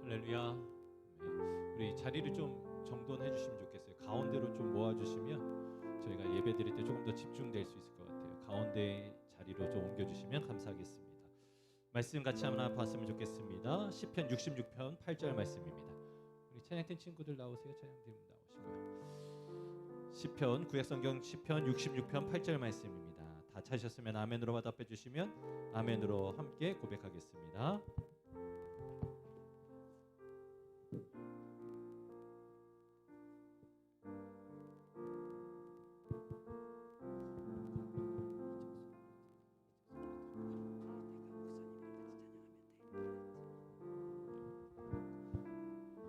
할렐루야. 우리 자리를 좀 정돈해 주시면 좋겠어요. 가운데로 좀 모아주시면 저희가 예배 드릴 때 조금 더 집중될 수 있을 것 같아요. 가운데 자리로 좀 옮겨주시면 감사하겠습니다. 말씀 같이 하나 봤으면 좋겠습니다. 시편 66편 8절 말씀입니다. 우리 찬양팀 친구들 나오세요. 찬양팀 나오시고요. 시편 구약성경 시편 66편 8절 말씀입니다. 다 찾으셨으면 아멘으로 화답해 주시면 아멘으로 함께 고백하겠습니다.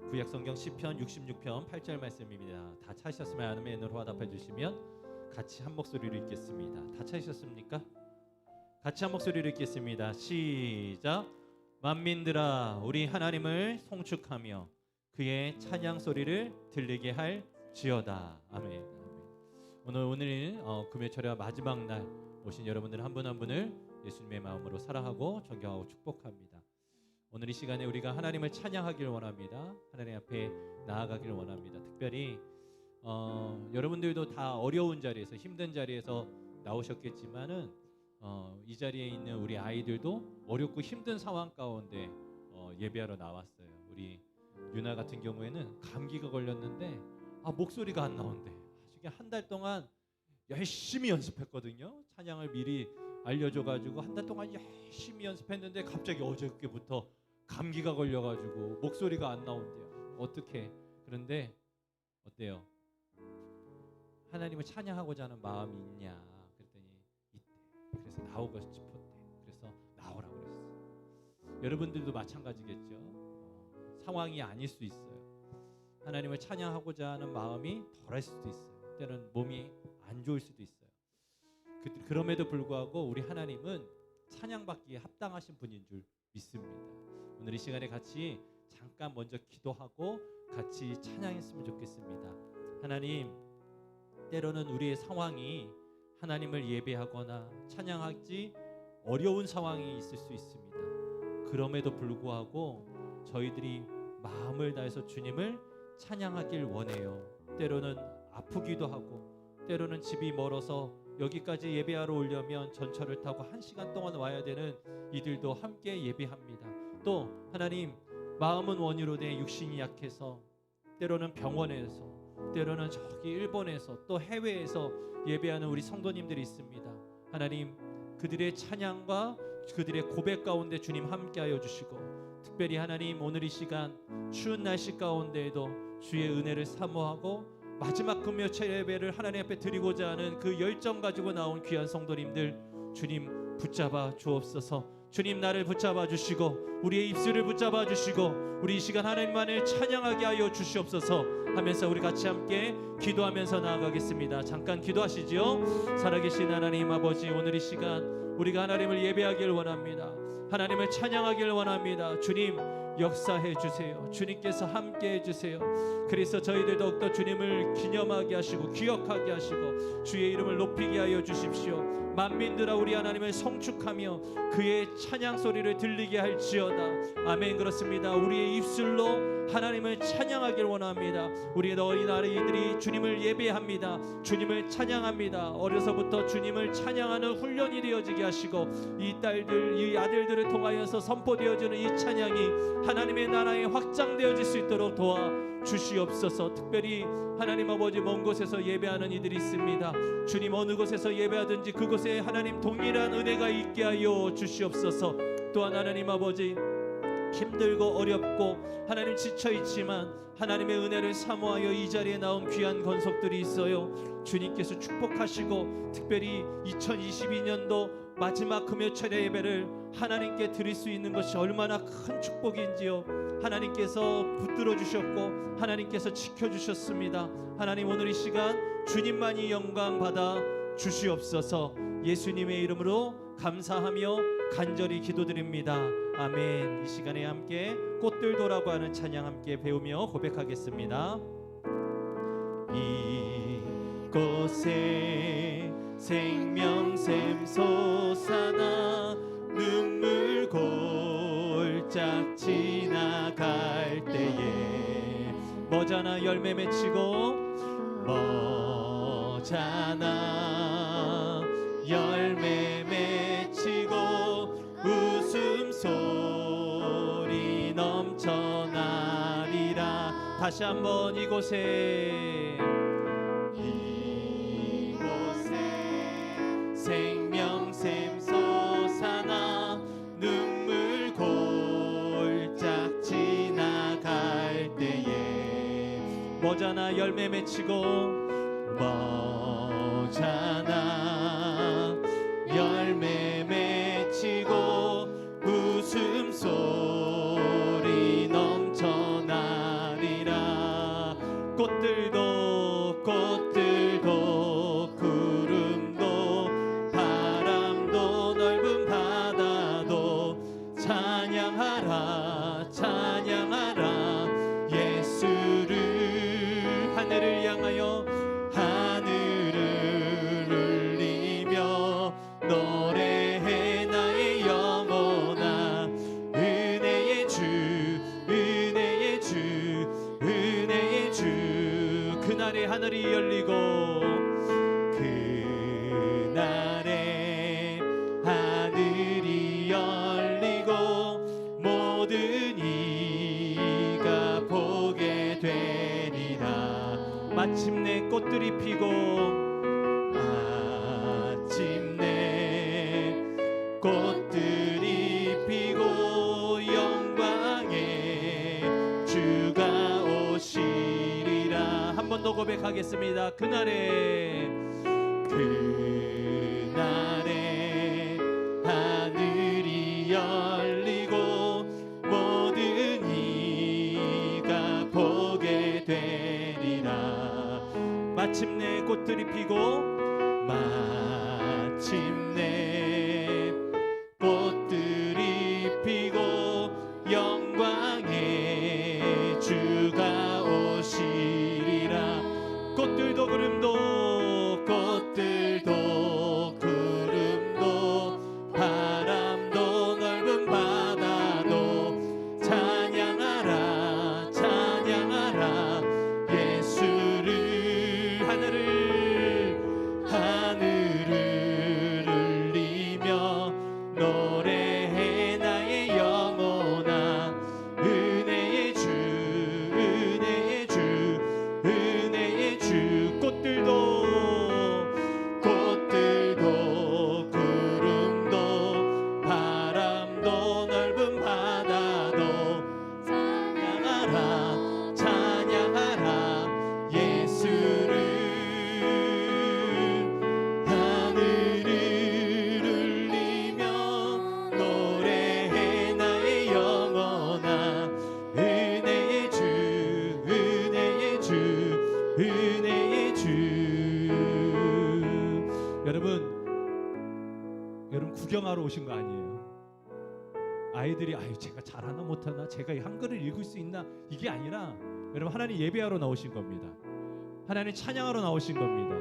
구약성경 시편 66편 8절 말씀입니다. 다 찾으셨으면 아멘으로 화답해 주시면 같이 한 목소리로 읽겠습니다. 다 찾으셨습니까? 같이 한 목소리로 읽겠습니다. 시작. 만민들아 우리 하나님을 송축하며 그의 찬양 소리를 들리게 할지어다. 아멘. 오늘 금요철야 마지막 날 오신 여러분들 한 분 한 분을 예수님의 마음으로 사랑하고 존경하고 축복합니다. 오늘 이 시간에 우리가 하나님을 찬양하길 원합니다. 하나님 앞에 나아가길 원합니다. 특별히 여러분들도 다 어려운 자리에서 힘든 자리에서 나오셨겠지만은 이 자리에 있는 우리 아이들도 어렵고 힘든 상황 가운데 예배하러 나왔어요. 우리 유나 같은 경우에는 감기가 걸렸는데 목소리가 안 나온대. 한 달 동안 열심히 연습했거든요. 찬양을 미리 알려줘가지고 한 달 동안 열심히 연습했는데 갑자기 어저께부터 감기가 걸려가지고 목소리가 안 나온대요. 어떻게? 그런데 어때요? 하나님을 찬양하고자 하는 마음이 있냐? 그랬더니 있대. 그래서 나오고 싶었대. 그래서 나오라고 그랬어. 여러분들도 마찬가지겠죠. 상황이 아닐 수 있어요. 하나님을 찬양하고자 하는 마음이 덜할 수도 있어요. 때는 몸이 안 좋을 수도 있어요. 그럼에도 불구하고 우리 하나님은 찬양받기에 합당하신 분인 줄 믿습니다. 오늘 이 시간에 같이 잠깐 먼저 기도하고 같이 찬양했으면 좋겠습니다. 하나님, 때로는 우리의 상황이 하나님을 예배하거나 찬양하기 어려운 상황이 있을 수 있습니다. 그럼에도 불구하고 저희들이 마음을 다해서 주님을 찬양하길 원해요. 때로는 아프기도 하고, 때로는 집이 멀어서 여기까지 예배하러 오려면 전철을 타고 1시간 동안 와야 되는 이들도 함께 예배합니다. 또 하나님, 마음은 원이로되 육신이 약해서 때로는 병원에서, 때로는 저기 일본에서, 또 해외에서 예배하는 우리 성도님들이 있습니다. 하나님, 그들의 찬양과 그들의 고백 가운데 주님 함께하여 주시고, 특별히 하나님, 오늘 이 시간 추운 날씨 가운데에도 주의 은혜를 사모하고 마지막 금요일 예배를 하나님 앞에 드리고자 하는 그 열정 가지고 나온 귀한 성도님들, 주님 붙잡아 주옵소서. 주님, 나를 붙잡아 주시고 우리의 입술을 붙잡아 주시고 우리 이 시간 하나님만을 찬양하게 하여 주시옵소서 하면서 우리 같이 함께 기도하면서 나아가겠습니다. 잠깐 기도하시지요. 살아계신 하나님 아버지, 오늘 이 시간 우리가 하나님을 예배하길 원합니다. 하나님을 찬양하길 원합니다. 주님, 역사해 주세요. 주님께서 함께 해주세요. 그래서 저희들 더욱더 주님을 기념하게 하시고 기억하게 하시고 주의 이름을 높이게 하여 주십시오. 만민들아, 우리 하나님을 성축하며 그의 찬양 소리를 들리게 할지어다. 아멘. 그렇습니다. 우리의 입술로 하나님을 찬양하길 원합니다. 우리의 어린 아이들이 주님을 예배합니다. 주님을 찬양합니다. 어려서부터 주님을 찬양하는 훈련이 되어지게 하시고, 이 딸들, 이 아들들을 통하여서 선포되어지는 이 찬양이 하나님의 나라에 확장되어질 수 있도록 도와 주시옵소서. 특별히 하나님 아버지, 먼 곳에서 예배하는 이들이 있습니다. 주님, 어느 곳에서 예배하든지 그곳에 하나님 동일한 은혜가 있게 하여 주시옵소서. 또한 하나님 아버지, 힘들고 어렵고 하나님 지쳐있지만 하나님의 은혜를 사모하여 이 자리에 나온 귀한 권속들이 있어요. 주님께서 축복하시고, 특별히 2022년도 마지막 금요철 예배를 하나님께 드릴 수 있는 것이 얼마나 큰 축복인지요. 하나님께서 붙들어 주셨고 하나님께서 지켜주셨습니다. 하나님, 오늘 이 시간 주님만이 영광 받아 주시옵소서. 예수님의 이름으로 감사하며 간절히 기도드립니다. 아멘. 이 시간에 함께 꽃들도라고 하는 찬양 함께 배우며 고백하겠습니다. 이곳에 생명샘 솟아나 눈물 골짝 지나갈 때에 머자나 열매 맺히고, 머자나 열매 맺히고 웃음소리 넘쳐나리라. 다시 한번 이곳에 생명샘 솟아나 눈물 골짝 지나갈 때에 머자나 열매 맺히고, 머자나 열매 맺히고 웃음소리 넘쳐나리라. 꽃들도 구름도 바람도 넓은 바다도 찬양하라 찬양하라 예수를. 하늘을 향하여 하늘을 울리며 노래해 나의 영혼아. 은혜의 주 은혜의 주 은혜의 주. 그날의 하늘이 열리고, 그날의 하늘이 열리고 모든 이가 보게 되리라. 마침내 꽃들이 피고, 마침내 꽃들이 피고 영광의 주가 오시리라. 한 번 더 고백하겠습니다. 그날에 하늘이 열리고 모든 이가 보게 되리라. 마침내 꽃들이 피고, 마침내 꽃들이 피고 영광의 주가 오시리라. 꽃들도 구름도 바람도 넓은 바다도 찬양하라 찬양하라 찬양하라 예수를 하늘을 울리며 노래해 나의 영혼아 은혜의 주 은혜의 주 은혜의 주. 여러분 구경하러 오신 거 아니에요. 아이들이 제가 잘하나 못하나 제가 이 한글을 읽을 수 있나 이게 아니라 여러분 하나님 예배하러 나오신 겁니다. 하나님 찬양하러 나오신 겁니다.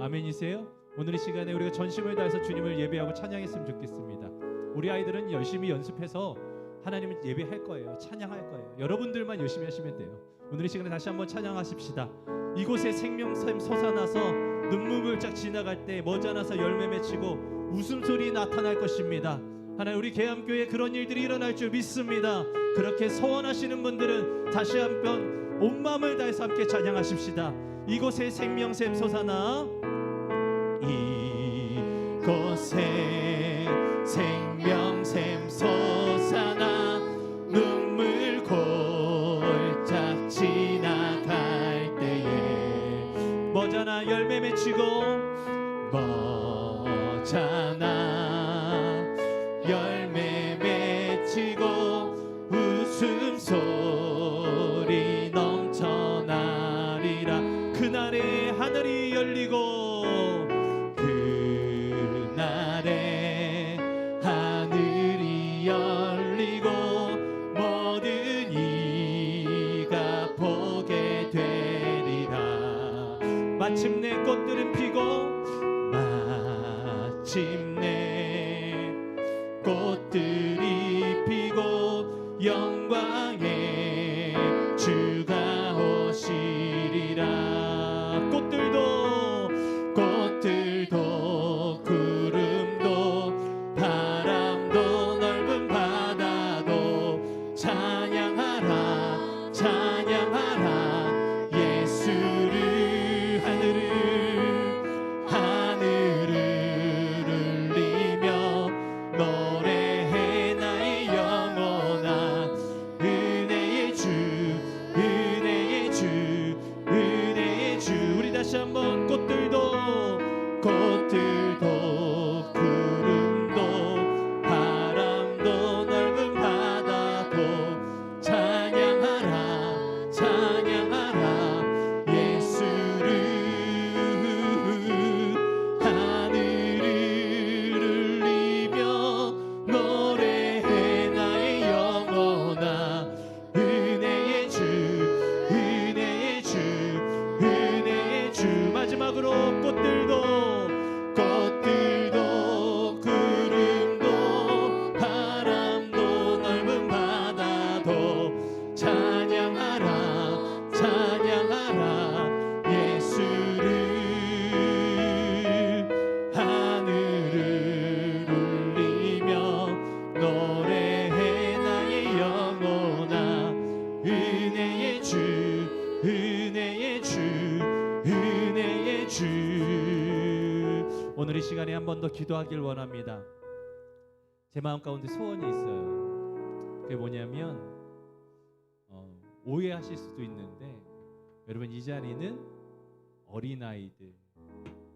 아멘이세요? 오늘 이 시간에 우리가 전심을 다해서 주님을 예배하고 찬양했으면 좋겠습니다. 우리 아이들은 열심히 연습해서 하나님을 예배할 거예요. 찬양할 거예요. 여러분들만 열심히 하시면 돼요. 오늘 이 시간에 다시 한번 찬양하십시다. 이곳에 생명샘 솟아나서 눈물 쫙 지나갈 때 머지않아서 열매 맺히고 웃음소리 나타날 것입니다. 하나님 우리 계암교회에 그런 일들이 일어날 줄 믿습니다. 그렇게 소원하시는 분들은 다시 한번 온 마음을 다해서 함께 찬양하십시다. 이곳에 생명샘 솟아나 이곳에 생명샘 솟아나 눈물 골짝 지나갈 때에 머지않아 열매 맺히고 머지않아 열매 맺히고 웃음소리 넘쳐나리라. 그날에 하늘이 열리고 그날에 하늘이 열리고 모든 이가 보게 되리라. 마침내 꽃들은 피고 마침내 꽃들이 피고 영광의 주가 오시리라. 꽃들도 구름도 바람도 넓은 바다도 찬양하라 찬양하라 예수를 하늘을 울리며 노래해 나의 영혼아 은혜의 주 은혜의 주 은혜의 주. 우리 다시 한번 꽃들도 구름도 바람도 넓은 바다도 찬양하라 찬양하라 예수를 하늘을 울리며 노래해 나의 영혼아 은혜의 주 은혜의 주 은혜의 주. 마지막으로 꽃들도 구름도 바람도 넓은 바다도 찬양하라 찬양하라 예수를 하늘을 울리며 노래해 나의 영혼아 은혜의 주 은혜의 주 은혜의 주. 오늘 이 시간에 한 번 더 기도하길 원합니다. 제 마음 가운데 소원이 있어요. 그게 뭐냐면 오해하실 수도 있는데 여러분 이 자리는 어린아이들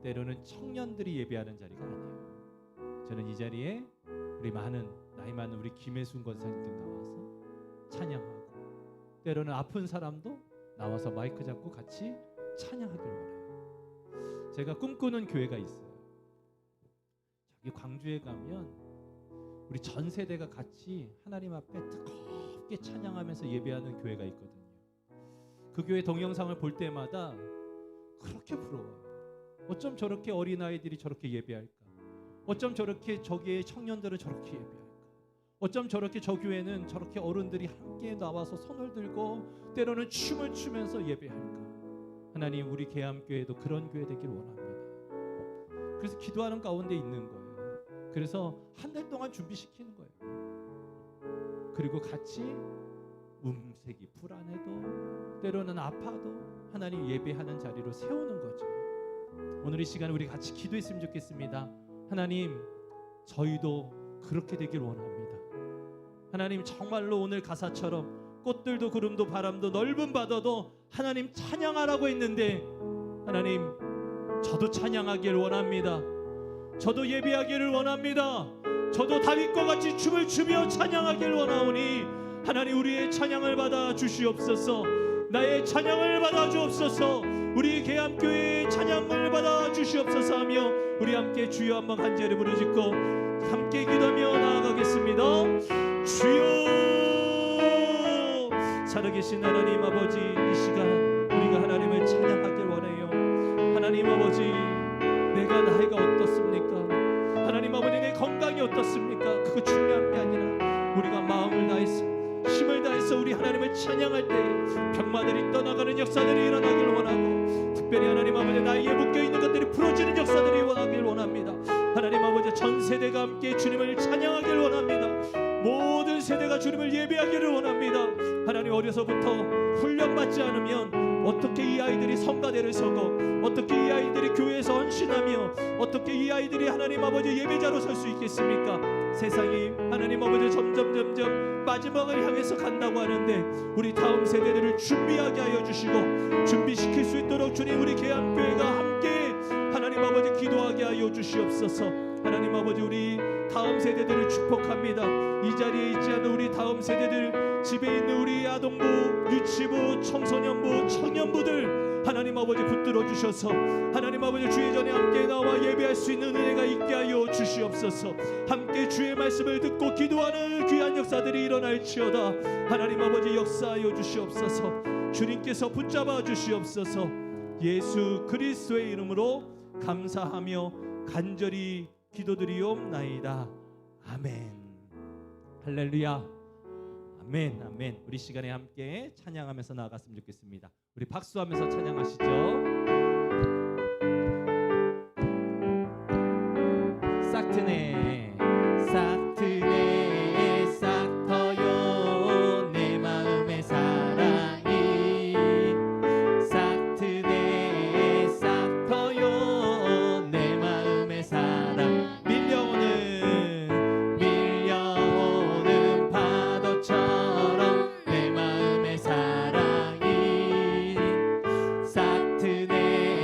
때로는 청년들이 예배하는 자리가 아니에요. 저는 이 자리에 우리 나이 많은 우리 김혜순 권사님 등 나와서 찬양하고 때로는 아픈 사람도 나와서 마이크 잡고 같이 찬양하길 원해요. 제가 꿈꾸는 교회가 있어요. 저기 광주에 가면 우리 전 세대가 같이 하나님 앞에 뜨겁게 찬양하면서 예배하는 교회가 있거든요. 그 교회 동영상을 볼 때마다 그렇게 부러워요. 어쩜 저렇게 어린아이들이 저렇게 예배할까? 어쩜 저렇게 저기에 청년들은 저렇게 예배할까? 어쩜 저렇게 저 교회는 저렇게 어른들이 함께 나와서 손을 들고 때로는 춤을 추면서 예배할까? 하나님 우리 계암교회도 그런 교회 되길 원합니다. 그래서 기도하는 가운데 있는 거예요. 그래서 한 달 동안 준비시키는 거예요. 그리고 같이 음색이 불안해도 때로는 아파도 하나님 예배하는 자리로 세우는 거죠. 오늘 이 시간에 우리 같이 기도했으면 좋겠습니다. 하나님 저희도 그렇게 되길 원합니다. 하나님 정말로 오늘 가사처럼 꽃들도 구름도 바람도 넓은 바다도 하나님 찬양하라고 했는데, 하나님 저도 찬양하길 원합니다. 저도 예배하기를 원합니다. 저도 다윗과 같이 춤을 추며 찬양하길 원하오니 하나님 우리의 찬양을 받아 주시옵소서. 나의 찬양을 받아 주옵소서. 우리 계암교회의 찬양을 받아 주시옵소서 하며 우리 함께 주여 한번 간절히 부르짖고 함께 기도하며 나아가겠습니다. 주여, 살아계신 하나님 아버지, 이 시간 우리가 하나님을 찬양하길 원해요. 하나님 아버지, 내가 나이가 어떻습니까? 하나님 아버지, 내 건강이 어떻습니까? 그거 중요한 게 아니라 우리가 마음을 다해서 힘을 다해서 우리 하나님을 찬양할 때 병마들이 떠나가는 역사들이 일어나길 원하고, 특별히 하나님 아버지 나이에 묶여있는 것들이 풀어지는 역사들이 일어나길 원합니다. 하나님 아버지, 전 세대가 함께 주님을 찬양하길 원합니다. 모든 세대가 주님을 예배하기를 원합니다. 하나님, 어려서부터 훈련받지 않으면 어떻게 이 아이들이 성가대를 서고, 어떻게 이 아이들이 교회에서 헌신하며, 어떻게 이 아이들이 하나님 아버지 예배자로 설 수 있겠습니까? 세상이 하나님 아버지 점점 마지막을 향해서 간다고 하는데, 우리 다음 세대들을 준비하게 하여 주시고 준비시킬 수 있도록 주님, 우리 계암교회가 함께 하나님 아버지 기도하게 하여 주시옵소서. 하나님 아버지, 우리 다음 세대들을 축복합니다. 이 자리에 있지 않은 우리 다음 세대들, 집에 있는 우리 아동부, 유치부, 청소년부, 청년부들 하나님 아버지 붙들어 주셔서 하나님 아버지 주의 전에 함께 나와 예배할 수 있는 은혜가 있게 하여 주시옵소서. 함께 주의 말씀을 듣고 기도하는 귀한 역사들이 일어날지어다. 하나님 아버지 역사하여 주시옵소서. 주님께서 붙잡아 주시옵소서. 예수 그리스도의 이름으로 감사하며 간절히 기도드리옵나이다. 아멘. 할렐루야. 아멘. 아멘. 우리 시간에 함께 찬양하면서 나아갔으면 좋겠습니다. 우리 박수하면서 찬양하시죠. 싹트네 싹트네 싹터요 내 마음의 사랑이, 싹트네 싹터요 내 마음의 사랑. 밀려오는 파도처럼 내 마음의 사랑이, 싹트네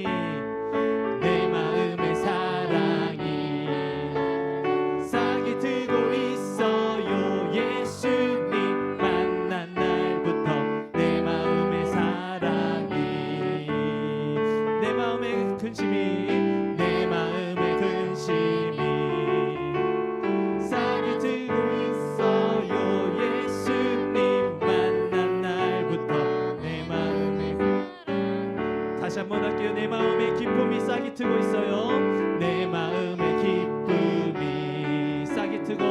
내 마음의 사랑이 싹이 트고 있어요. 예수님 만난 날부터 내 마음의 사랑이 내 마음의 근심이 내 마음의 근심이 싹이 트고 있어요. 예수님 만난 날부터 내 마음의 다시 한번 할게요. 내 마음의 기쁨이 싹이 트고 있어요. 내 마음의 기쁨이 싹이 트고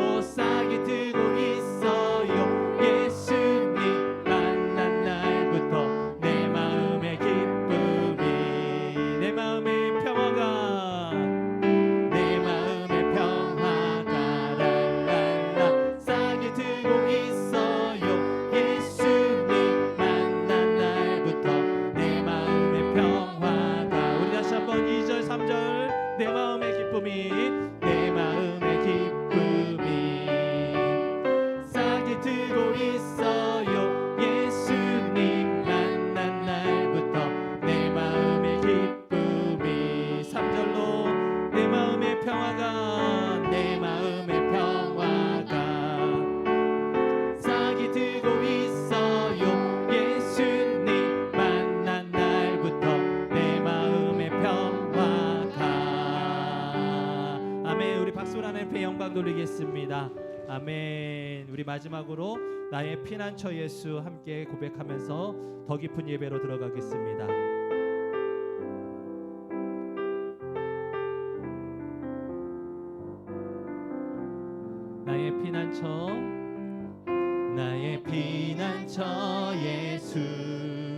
있어요. 예수님 만난 날부터 내 마음의 기쁨이 내 마음의 평화가 내 마음의 평화가 랄랄라 싹이 트고 있어요. 예수님 만난 날부터 내 마음의 평화가 우리 다시 한번 2절 3절 내 마음의 기쁨이 내 마음의 기쁨이 싹이 트고 있어요. 예수님 만난 날부터 내 마음의 기쁨이 3절로 내 마음의 평화가 내 마음의 평화가 싹이 트고 있어요. 예수님 만난 날부터 내 마음의 평화가 아멘. 우리 박수로 하나님께 영광 돌리겠습니다. 아멘. 우리 마지막으로 나의 피난처 예수 함께 고백하면서 더 깊은 예배로 들어가겠습니다. 나의 피난처 나의 피난처 예수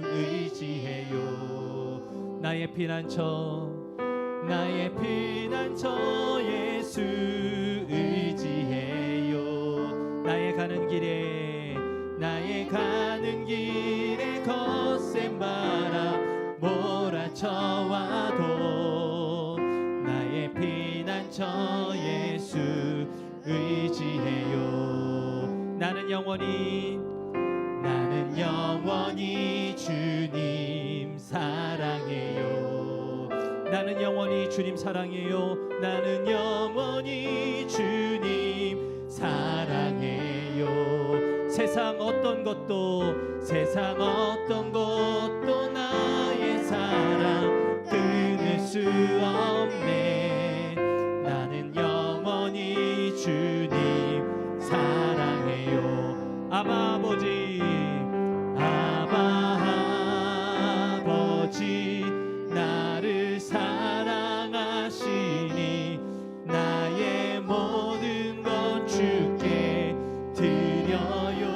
의지해요. 나의 피난처 나의 피난처 예수 의지해요. 나의 가는 길에 거센 바람 몰아쳐와도 나의 피난처 예수 의지해요. 나는 영원히 주님 사랑해요. 나는 영원히 주님 사랑해요. 나는 영원히 주님 사랑해요. 세상 어떤 것도 나의 사랑 끊을 수 없네. 나는 영원히 주님 사랑해요. 아바 아버지 나를 사랑하시니 나의 모든 것 주께 드려요.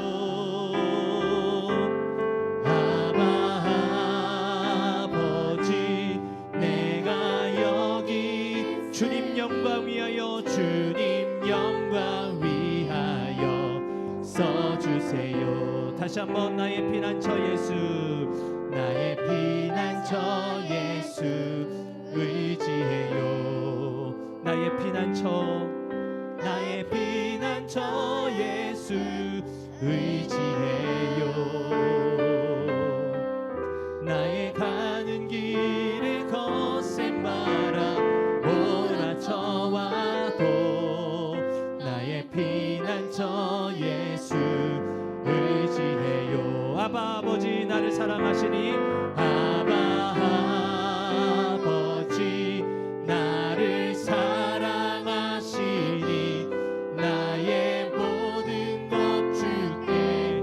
아버지 내가 여기 주님 영광 위하여 써주세요. 다시 한번 나의 피난처 예수 의지해요. 나의 피난처 예수 의지해요. 나의 가는 길에 거센 바람 몰아쳐와도 나의 피난처 예수 의지해요. 아바 아버지 나를 사랑하시니 아버지 나를 사랑하시니 나의 모든 것 주께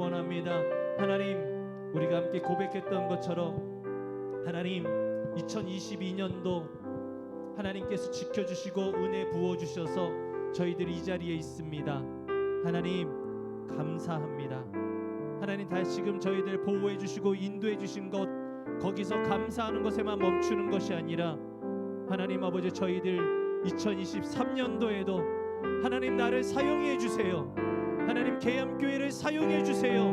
원합니다. 하나님, 우리가 함께 고백했던 것처럼 하나님 2022년도 하나님께서 지켜주시고 은혜 부어주셔서 저희들이 이 자리에 있습니다. 하나님 감사합니다. 하나님 다시금 저희들 보호해 주시고 인도해 주신 것, 거기서 감사하는 것에만 멈추는 것이 아니라 하나님 아버지, 저희들 2023년도에도 하나님 나를 사용해 주세요. 하나님 계암교회를 사용해 주세요.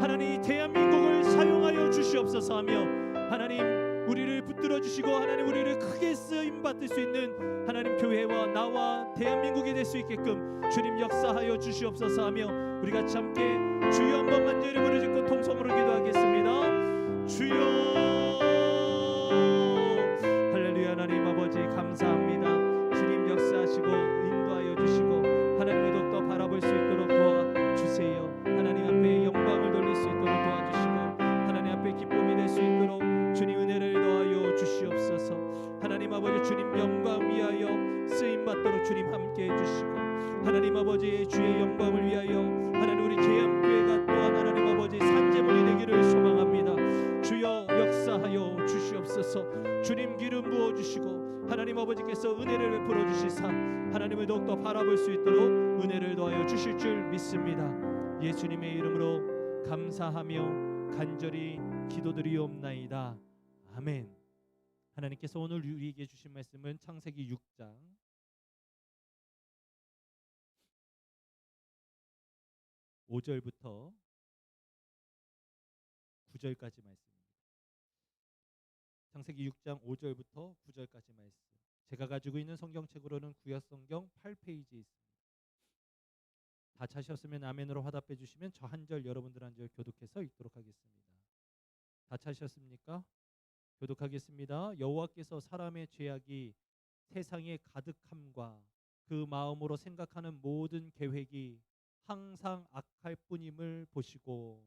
하나님 대한민국을 사용하여 주시옵소서 하며 하나님 우리를 붙들어 주시고 하나님 우리를 크게 쓰임 받을 수 있는 하나님 교회와 나와 대한민국이 될 수 있게끔 주님 역사하여 주시옵소서 하며 우리 같이 함께 주여 한 번만 이름으로 짓고 통성으로 기도하겠습니다. 주여. 할렐루야. 하나님 아버지 감사합니다. 주님 역사하시고 인도하여 주시고 하나님을 더욱더 바라볼 수 있도록 도와주세요. 하나님 앞에 영광을 돌릴 수 있도록 도와주시고 하나님 앞에 기쁨이 될 수 있도록 주님 은혜를 더하여 주시옵소서. 하나님 아버지 주님 영광 위하여 쓰임받도록 주님 함께 해주시고 하나님 아버지 주의 영광을 위하여 하나님 우리 계암교회가 또한 하나님 아버지 산재물이 되기를 소망합니다. 주여 역사하여 주시옵소서. 주님 기름 부어주시고 하나님 아버지께서 은혜를 베풀어 주시사 하나님을 더욱더 바라볼 수 있도록 은혜를 더하여 주실 줄 믿습니다. 예수님의 이름으로 감사하며 간절히 기도드리옵나이다. 아멘. 하나님께서 오늘 우리에게 주신 말씀은 창세기 6장 5절부터 9절까지 말씀입니다. 창세기 6장 5절부터 9절까지 말씀. 제가 가지고 있는 성경책으로는 구약성경 8페이지에 있습니다. 다 찾으셨으면 아멘으로 화답해 주시면 저 한 절 여러분들 한 절 교독해서 읽도록 하겠습니다. 다 찾으셨습니까? 교독하겠습니다. 여호와께서 사람의 죄악이 세상에 가득함과 그 마음으로 생각하는 모든 계획이 항상 악할 뿐임을 보시고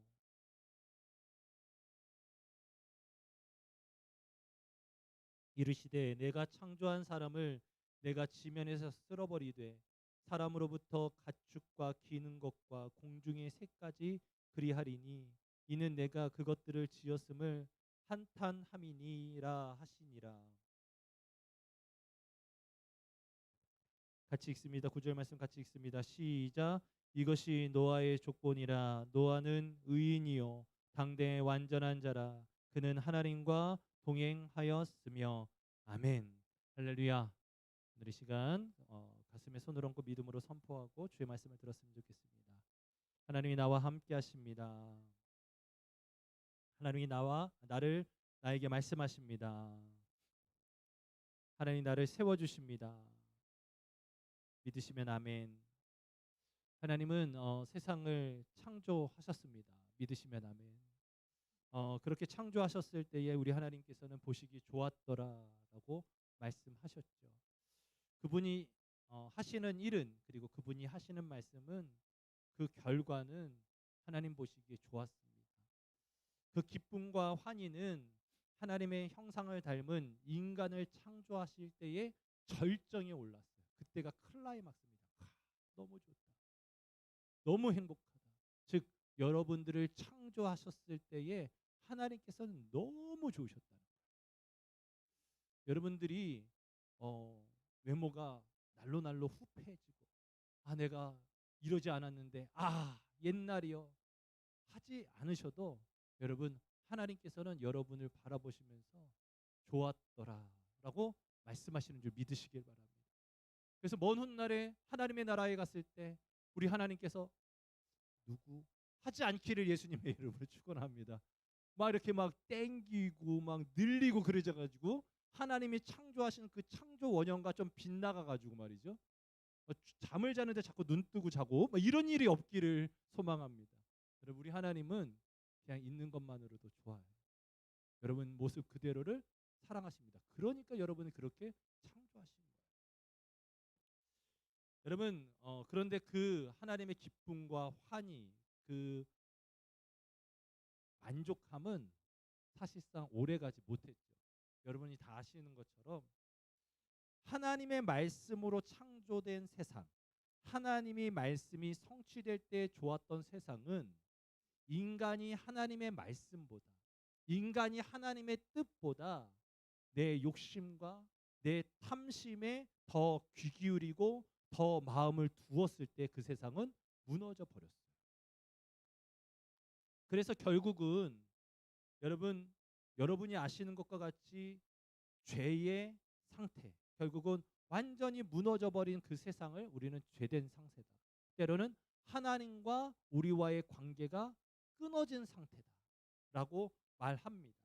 이르시되 내가 창조한 사람을 내가 지면에서 쓸어버리되 사람으로부터 가축과 기는 것과 공중의 새까지 그리하리니 이는 내가 그것들을 지었음을 한탄함이니라 하시니라. 같이 읽습니다. 9절 말씀 같이 읽습니다. 시작. 이것이 노아의 조건이라. 노아는 의인이요 당대의 완전한 자라. 그는 하나님과 동행하였으며. 아멘. 할렐루야. 오늘 이 시간 가슴에 손을 얹고 믿음으로 선포하고 주의 말씀을 들었으면 좋겠습니다. 하나님이 나와 함께 하십니다. 하나님이 나에게 말씀하십니다. 하나님이 나를 세워주십니다. 믿으시면 아멘. 하나님은 세상을 창조하셨습니다. 믿으시면 아멘. 그렇게 창조하셨을 때에 우리 하나님께서는 보시기 좋았더라라고 말씀하셨죠. 그분이 하시는 일은 그리고 그분이 하시는 말씀은 그 결과는 하나님 보시기에 좋았습니다. 그 기쁨과 환희는 하나님의 형상을 닮은 인간을 창조하실 때에 절정에 올랐어요. 그때가 클라이막스입니다. 너무 좋다. 너무 행복하다. 즉 여러분들을 창조하셨을 때에 하나님께서는 너무 좋으셨다는 거예요. 여러분들이 외모가 날로 후패해지고 내가 이러지 않았는데 옛날이요 하지 않으셔도 여러분 하나님께서는 여러분을 바라보시면서 좋았더라라고 말씀하시는 줄 믿으시길 바랍니다. 그래서 먼 훗날에 하나님의 나라에 갔을 때 우리 하나님께서 누구 하지 않기를 예수님의 이름으로 축원합니다. 막 이렇게 막 땡기고 막 늘리고 그러져 가지고 하나님이 창조하신 그 창조 원형과 좀 빗나가 가지고 말이죠. 잠을 자는데 자꾸 눈 뜨고 자고 이런 일이 없기를 소망합니다. 여러분 우리 하나님은 그냥 있는 것만으로도 좋아요. 여러분 모습 그대로를 사랑하십니다. 그러니까 여러분이 그렇게 창조하신 거예요. 여러분 그런데 그 하나님의 기쁨과 환희, 그 만족함은 사실상 오래가지 못했죠. 여러분이 다 아시는 것처럼 하나님의 말씀으로 창조된 세상, 하나님의 말씀이 성취될 때 좋았던 세상은 인간이 하나님의 말씀보다, 인간이 하나님의 뜻보다 내 욕심과 내 탐심에 더 귀 기울이고 더 마음을 두었을 때 그 세상은 무너져 버렸어요. 그래서 결국은 여러분이 아시는 것과 같이 죄의 상태, 결국은 완전히 무너져 버린 그 세상을 우리는 죄된 상태다. 때로는 하나님과 우리와의 관계가 끊어진 상태다라고 말합니다.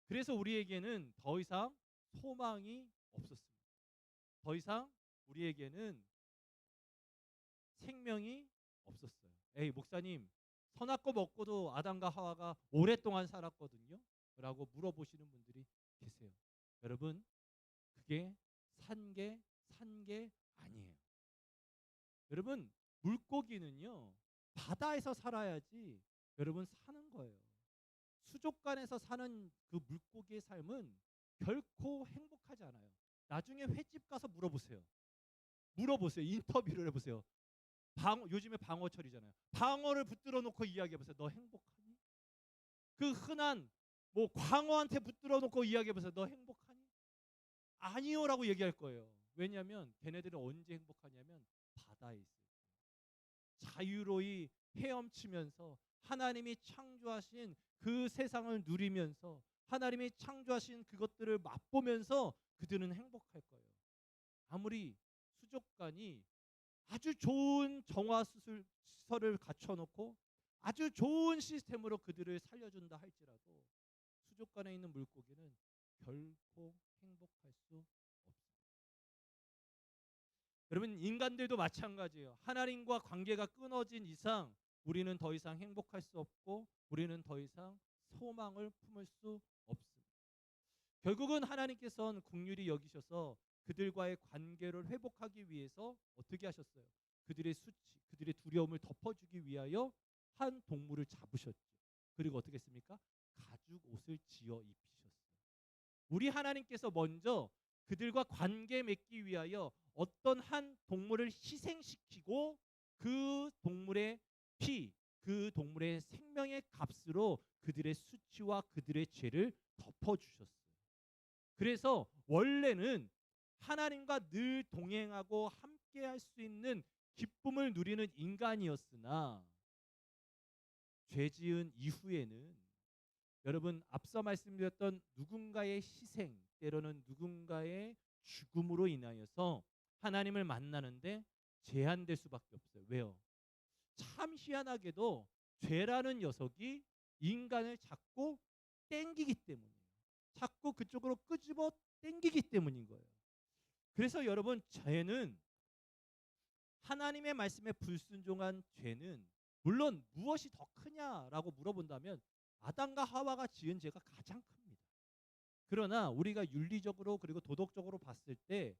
그래서 우리에게는 더 이상 소망이 없었습니다. 더 이상 우리에게는 생명이 없었어요. 에이, 목사님, 선악과 먹고도 아담과 하와가 오랫동안 살았거든요 라고 물어보시는 분들이 계세요. 여러분, 그게 산 게 아니에요. 여러분, 물고기는요 바다에서 살아야지 여러분 사는 거예요. 수족관에서 사는 그 물고기의 삶은 결코 행복하지 않아요. 나중에 횟집 가서 물어보세요. 인터뷰를 해보세요. 요즘에 방어철이잖아요. 방어를 붙들어 놓고 이야기해보세요. 너 행복하니? 그 흔한 광어한테 붙들어 놓고 이야기해보세요. 너 행복하니? 아니요라고 얘기할 거예요. 왜냐하면 걔네들은 언제 행복하냐면 바다에 있을 때 자유로이 헤엄치면서 하나님이 창조하신 그 세상을 누리면서 하나님이 창조하신 그것들을 맛보면서 그들은 행복할 거예요. 아무리 수족관이 아주 좋은 정화시설을 갖춰놓고 아주 좋은 시스템으로 그들을 살려준다 할지라도 수족관에 있는 물고기는 결코 행복할 수 없습니다. 여러분, 인간들도 마찬가지예요. 하나님과 관계가 끊어진 이상 우리는 더 이상 행복할 수 없고 우리는 더 이상 소망을 품을 수 없습니다. 결국은 하나님께서는 긍휼히 여기셔서 그들과의 관계를 회복하기 위해서 어떻게 하셨어요? 그들의 수치, 그들의 두려움을 덮어주기 위하여 한 동물을 잡으셨죠. 그리고 어떻게 했습니까? 가죽 옷을 지어 입히셨어요. 우리 하나님께서 먼저 그들과 관계 맺기 위하여 어떤 한 동물을 희생시키고 그 동물의 피, 그 동물의 생명의 값으로 그들의 수치와 그들의 죄를 덮어주셨어요. 그래서 원래는 하나님과 늘 동행하고 함께 할 수 있는 기쁨을 누리는 인간이었으나 죄 지은 이후에는 여러분, 앞서 말씀드렸던 누군가의 희생, 때로는 누군가의 죽음으로 인하여서 하나님을 만나는데 제한될 수밖에 없어요. 왜요? 참 희한하게도 죄라는 녀석이 인간을 자꾸 땡기기 때문이에요. 자꾸 그쪽으로 끄집어 땡기기 때문인 거예요. 그래서 여러분, 죄는, 하나님의 말씀에 불순종한 죄는 물론 무엇이 더 크냐라고 물어본다면 아담과 하와가 지은 죄가 가장 큽니다. 그러나 우리가 윤리적으로 그리고 도덕적으로 봤을 때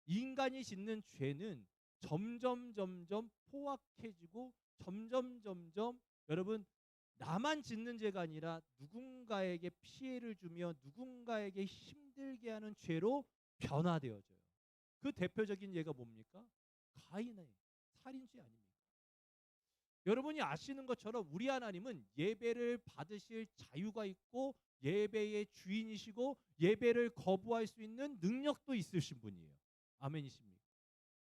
인간이 짓는 죄는 점점 포악해지고 점점 여러분, 나만 짓는 죄가 아니라 누군가에게 피해를 주며 누군가에게 힘들게 하는 죄로 변화되어져요. 그 대표적인 예가 뭡니까? 가인의 살인죄 아닙니까? 여러분이 아시는 것처럼 우리 하나님은 예배를 받으실 자유가 있고 예배의 주인이시고 예배를 거부할 수 있는 능력도 있으신 분이에요. 아멘이십니까?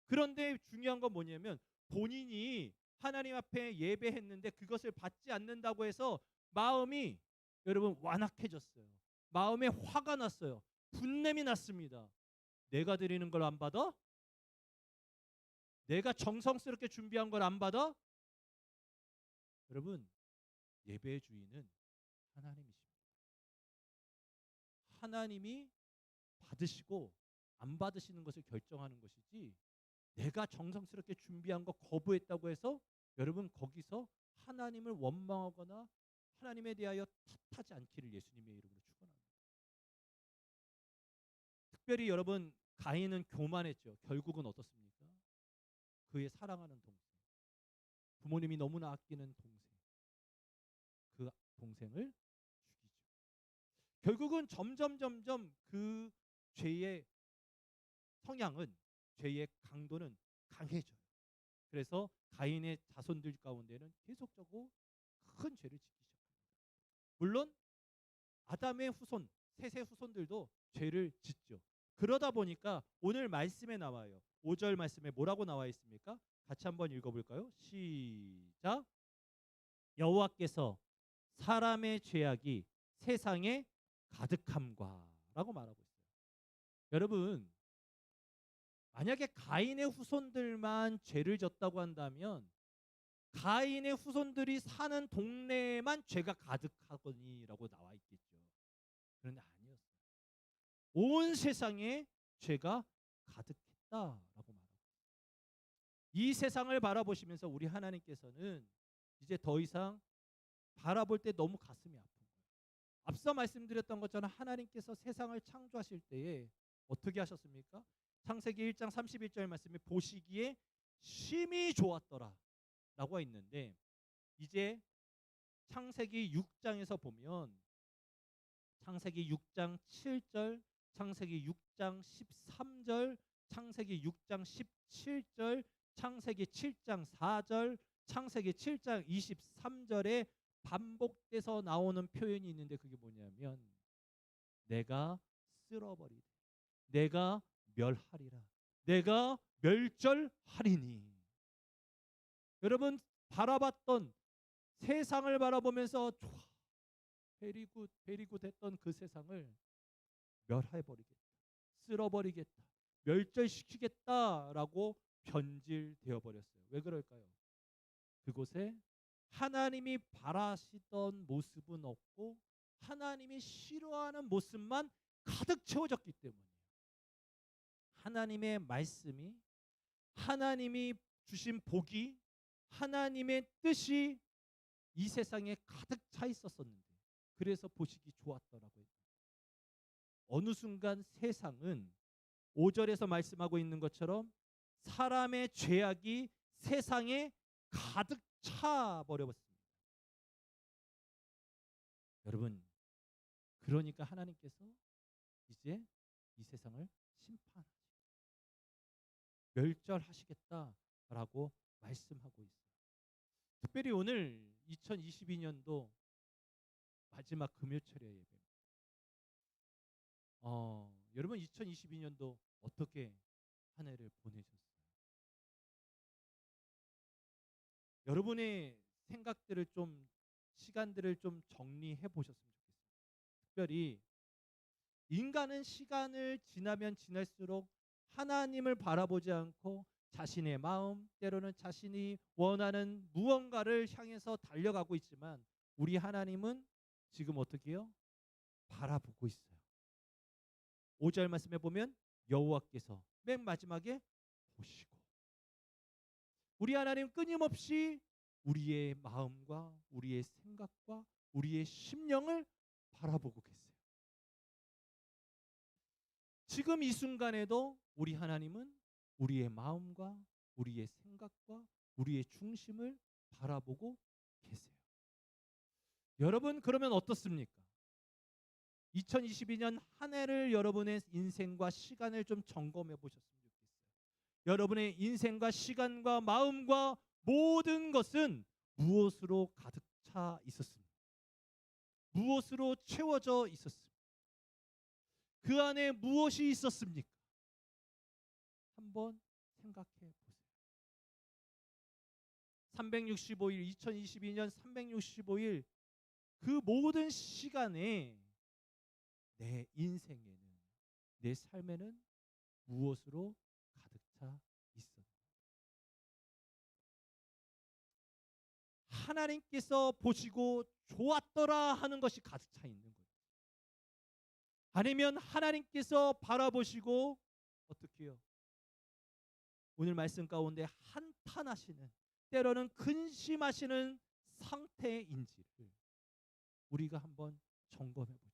그런데 중요한 건 뭐냐면 본인이 하나님 앞에 예배했는데 그것을 받지 않는다고 해서 마음이 여러분 완악해졌어요. 마음에 화가 났어요. 분냄이 났습니다. 내가 드리는 걸 안 받아? 내가 정성스럽게 준비한 걸 안 받아? 여러분, 예배의 주인은 하나님이십니다. 하나님이 받으시고 안 받으시는 것을 결정하는 것이지 내가 정성스럽게 준비한 거 거부했다고 해서 여러분 거기서 하나님을 원망하거나 하나님에 대하여 탓하지 않기를 예수님의 이름으로 축원합니다. 특별히 여러분, 가인은 교만했죠. 결국은 어떻습니까? 그의 사랑하는 동생, 부모님이 너무나 아끼는 동생, 그 동생을 죽이죠. 결국은 점점 그 죄의 성향은, 죄의 강도는 강해져요. 그래서 가인의 자손들 가운데는 계속적으로 큰 죄를 짓기 시작합니다. 물론 아담의 후손, 셋의 후손들도 죄를 짓죠. 그러다 보니까 오늘 말씀에 나와요. 5절 말씀에 뭐라고 나와 있습니까? 같이 한번 읽어볼까요? 시작. 여호와께서 사람의 죄악이 세상에 가득함과라고 말하고 있어요. 여러분, 만약에 가인의 후손들만 죄를 졌다고 한다면 가인의 후손들이 사는 동네에만 죄가 가득하거니라고 나와 있겠죠. 그런데 아니었어요. 온 세상에 죄가 가득했다라고 말합니다. 이 세상을 바라보시면서 우리 하나님께서는 이제 더 이상 바라볼 때 너무 가슴이 아픈 거예요. 앞서 말씀드렸던 것처럼 하나님께서 세상을 창조하실 때에 어떻게 하셨습니까? 창세기 1장 31절 말씀에 보시기에 심히 좋았더라 라고 있는데, 이제 창세기 6장에서 보면 창세기 6장 7절, 창세기 6장 13절, 창세기 6장 17절, 창세기 7장 4절, 창세기 7장 23절에 반복돼서 나오는 표현이 있는데, 그게 뭐냐면 내가 쓸어버리리, 내가 멸하리라, 내가 멸절하리니. 여러분, 바라봤던 세상을 바라보면서 좋아, 베리굿 베리굿 했던 그 세상을 멸해버리겠다, 쓸어버리겠다, 멸절시키겠다라고 변질되어 버렸어요. 왜 그럴까요? 그곳에 하나님이 바라시던 모습은 없고 하나님이 싫어하는 모습만 가득 채워졌기 때문이에요. 하나님의 말씀이, 하나님이 주신 복이, 하나님의 뜻이 이 세상에 가득 차 있었었는데, 그래서 보시기 좋았더라고 했습니다. 어느 순간 세상은 5절에서 말씀하고 있는 것처럼 사람의 죄악이 세상에 가득 차 버렸습니다. 여러분, 그러니까 하나님께서 이제 이 세상을 심판하시고 멸절하시겠다라고 말씀하고 있어요. 특별히 오늘 2022년도 마지막 금요철의 예배입니다. 여러분, 2022년도 어떻게 한 해를 보내셨어요? 여러분의 생각들을 좀, 시간들을 좀 정리해 보셨으면 좋겠습니다. 특별히 인간은 시간을 지나면 지날수록 하나님을 바라보지 않고 자신의 마음, 때로는 자신이 원하는 무언가를 향해서 달려가고 있지만, 우리 하나님은 지금 어떻게 해요? 바라보고 있어요. 5절 말씀에 보면 여호와께서 맨 마지막에 보시고, 우리 하나님 끊임없이 우리의 마음과 우리의 생각과 우리의 심령을 바라보고 계세요. 지금 이 순간에도 우리 하나님은 우리의 마음과 우리의 생각과 우리의 중심을 바라보고 계세요. 여러분, 그러면 어떻습니까? 2022년 한 해를 여러분의 인생과 시간을 좀 점검해 보셨으면 좋겠어요. 여러분의 인생과 시간과 마음과 모든 것은 무엇으로 가득 차 있었습니까? 무엇으로 채워져 있었습니까? 그 안에 무엇이 있었습니까? 한번 생각해 보세요. 365일, 2022년 365일 그 모든 시간에 내 인생에는, 내 삶에는 무엇으로 가득 차 있었는가? 하나님께서 보시고 좋았더라 하는 것이 가득 차 있는 거예요. 아니면 하나님께서 바라보시고 어떻게 해요? 오늘 말씀 가운데 한탄하시는, 때로는 근심하시는 상태인지를 우리가 한번 점검해 보죠.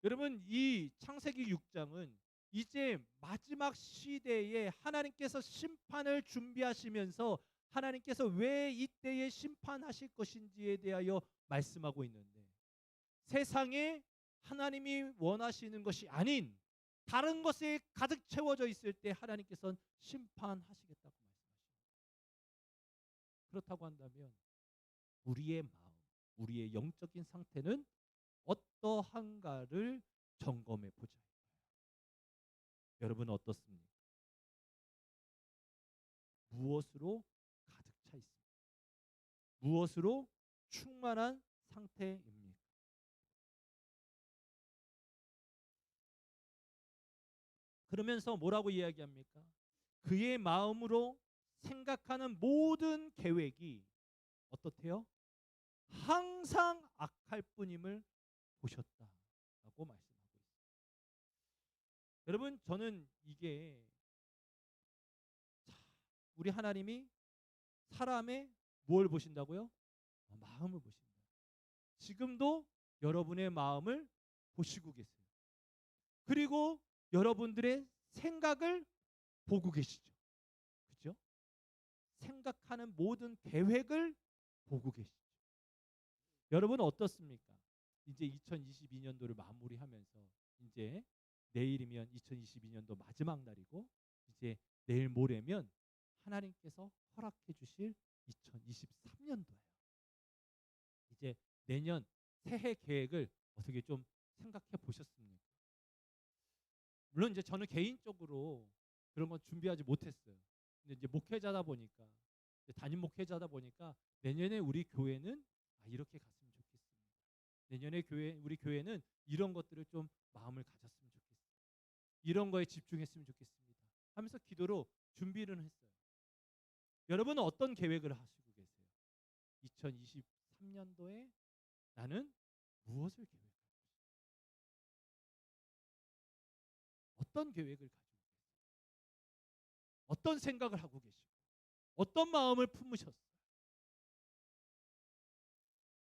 여러분, 이 창세기 6장은 이제 마지막 시대에 하나님께서 심판을 준비하시면서 하나님께서 왜 이때에 심판하실 것인지에 대하여 말씀하고 있는데, 세상에 하나님이 원하시는 것이 아닌 다른 것에 가득 채워져 있을 때 하나님께서는 심판하시겠다고 말씀하십니다. 그렇다고 한다면 우리의 마음, 우리의 영적인 상태는 어떠한가를 점검해 보자. 여러분 어떻습니까? 무엇으로 가득 차 있습니까? 무엇으로 충만한 상태입니까? 그러면서 뭐라고 이야기합니까? 그의 마음으로 생각하는 모든 계획이 어떻대요? 항상 악할 뿐임을 보셨다라고 말씀하고 있습니다. 여러분 저는 이게 우리 하나님이 사람의 뭘 보신다고요? 마음을 보신다. 지금도 여러분의 마음을 보시고 계세요. 그리고 여러분들의 생각을 보고 계시죠. 그죠? 생각하는 모든 계획을 보고 계시죠. 여러분 어떻습니까? 이제 2022년도를 마무리하면서 이제 내일이면 2022년도 마지막 날이고 이제 내일 모레면 하나님께서 허락해 주실 2023년도예요. 이제 내년 새해 계획을 어떻게 좀 생각해 보셨습니까? 물론 이제 저는 개인적으로 그런 건 준비하지 못했어요. 근데 이제 목회자다 보니까 담임 목회자다 보니까 내년에 우리 교회는 이렇게 갔으면 좋겠습니다. 내년에 우리 교회는 이런 것들을 좀 마음을 가졌으면 좋겠습니다. 이런 거에 집중했으면 좋겠습니다. 하면서 기도로 준비를 했어요. 여러분은 어떤 계획을 하시고 계세요? 2023년도에 나는 무엇을 계획하고 있어요? 어떤 계획을 가지고 계세요? 어떤 생각을 하고 계시고 어떤 마음을 품으셨어요?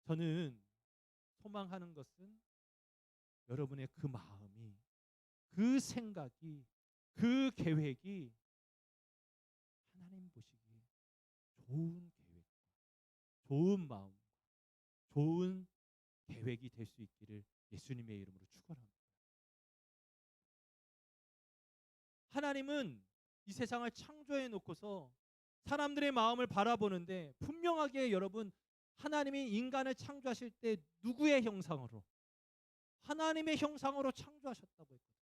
저는 소망하는 것은 여러분의 그 마음이, 그 생각이, 그 계획이 하나님 보시기에 좋은 계획과 좋은 마음, 좋은 계획이 될 수 있기를 예수님의 이름으로 축원합니다. 하나님은 이 세상을 창조해 놓고서 사람들의 마음을 바라보는데 분명하게 여러분 하나님이 인간을 창조하실 때 누구의 형상으로? 하나님의 형상으로 창조하셨다고 했거든요.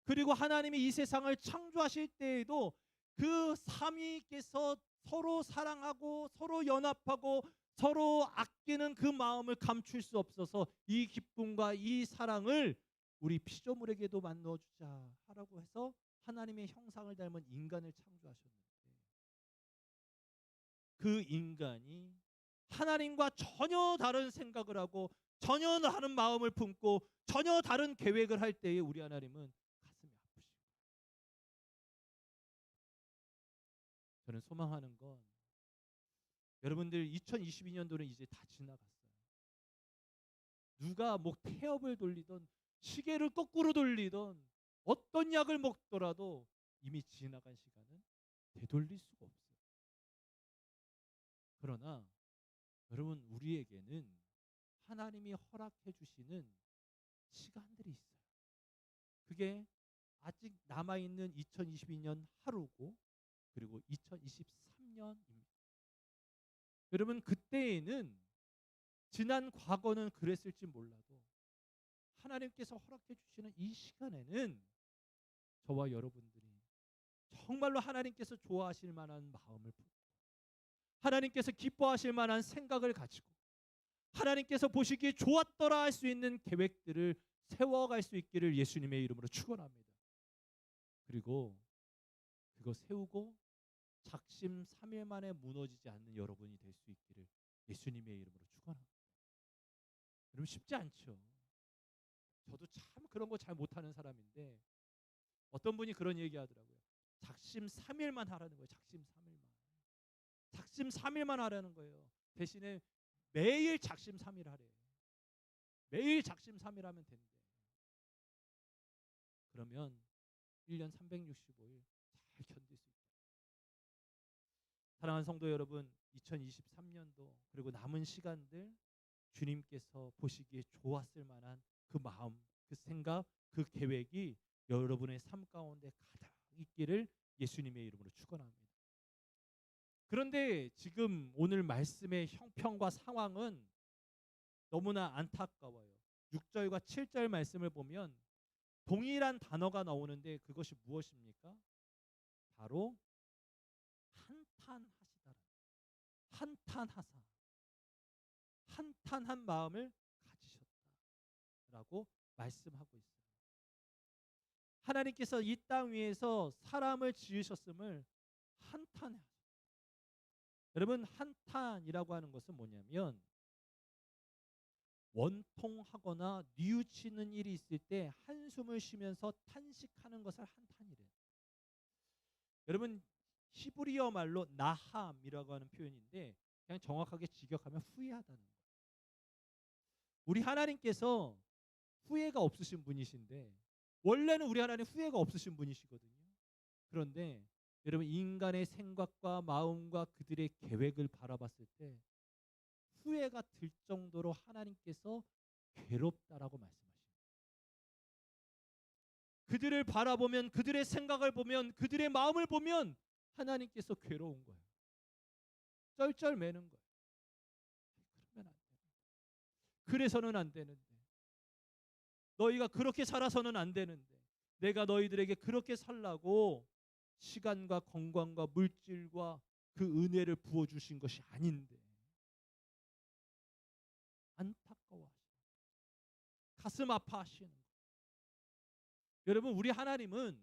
그리고 하나님이 이 세상을 창조하실 때에도 그 삼위께서 서로 사랑하고 서로 연합하고 서로 아끼는 그 마음을 감출 수 없어서 이 기쁨과 이 사랑을 우리 피조물에게도 나눠주자 하라고 해서 하나님의 형상을 닮은 인간을 창조하셨는데 그 인간이 하나님과 전혀 다른 생각을 하고 전혀 다른 마음을 품고 전혀 다른 계획을 할 때에 우리 하나님은 가슴이 아프시고 저는 소망하는 건 여러분들 2022년도는 이제 다 지나갔어요. 누가 뭐 태엽을 돌리던 시계를 거꾸로 돌리던 어떤 약을 먹더라도 이미 지나간 시간은 되돌릴 수가 없어요. 그러나 여러분 우리에게는 하나님이 허락해 주시는 시간들이 있어요. 그게 아직 남아있는 2022년 하루고 그리고 2023년입니다. 여러분 그때에는 지난 과거는 그랬을지 몰라도 하나님께서 허락해 주시는 이 시간에는 저와 여러분들이 정말로 하나님께서 좋아하실 만한 마음을 품고 하나님께서 기뻐하실 만한 생각을 가지고 하나님께서 보시기에 좋았더라 할 수 있는 계획들을 세워갈 수 있기를 예수님의 이름으로 축원합니다. 그리고 그거 세우고 작심삼일 만에 무너지지 않는 여러분이 될 수 있기를 예수님의 이름으로 축원합니다. 여러분 쉽지 않죠. 저도 참 그런 거 잘 못하는 사람인데 어떤 분이 그런 얘기 하더라고요. 작심삼일만 하라는 거예요. 작심삼일만. 작심삼일만 하라는 거예요. 대신에 매일 작심삼일 하래. 매일 작심삼일 하면 된대. 그러면 1년 365일 잘 견딜 수 있다. 사랑하는 성도 여러분, 2023년도 그리고 남은 시간들 주님께서 보시기에 좋았을 만한 그 마음, 그 생각, 그 계획이 여러분의 삶 가운데 가득 있기를 예수님의 이름으로 축원합니다. 그런데 지금 오늘 말씀의 형편과 상황은 너무나 안타까워요. 6절과 7절 말씀을 보면 동일한 단어가 나오는데 그것이 무엇입니까? 바로 한탄하시다라. 한탄하사. 한탄한 마음을 가지셨다라고 말씀하고 있어요. 하나님께서 이 땅 위에서 사람을 지으셨음을 한탄해. 여러분, 한탄이라고 하는 것은 뭐냐면 원통하거나 뉘우치는 일이 있을 때 한숨을 쉬면서 탄식하는 것을 한탄이래요. 여러분, 히브리어 말로 나함이라고 하는 표현인데 그냥 정확하게 직역하면 후회하다는 거예요. 우리 하나님께서 후회가 없으신 분이신데 원래는 우리 하나님 후회가 없으신 분이시거든요. 그런데 여러분, 인간의 생각과 마음과 그들의 계획을 바라봤을 때 후회가 들 정도로 하나님께서 괴롭다라고 말씀하십니다. 그들을 바라보면, 그들의 생각을 보면, 그들의 마음을 보면 하나님께서 괴로운 거예요. 쩔쩔매는 거예요. 그러면 안 되는데. 그래서는 안 되는데. 너희가 그렇게 살아서는 안 되는데. 내가 너희들에게 그렇게 살라고 시간과 건강과 물질과 그 은혜를 부어주신 것이 아닌데. 안타까워하시는, 가슴 아파하시는 거예요. 여러분, 우리 하나님은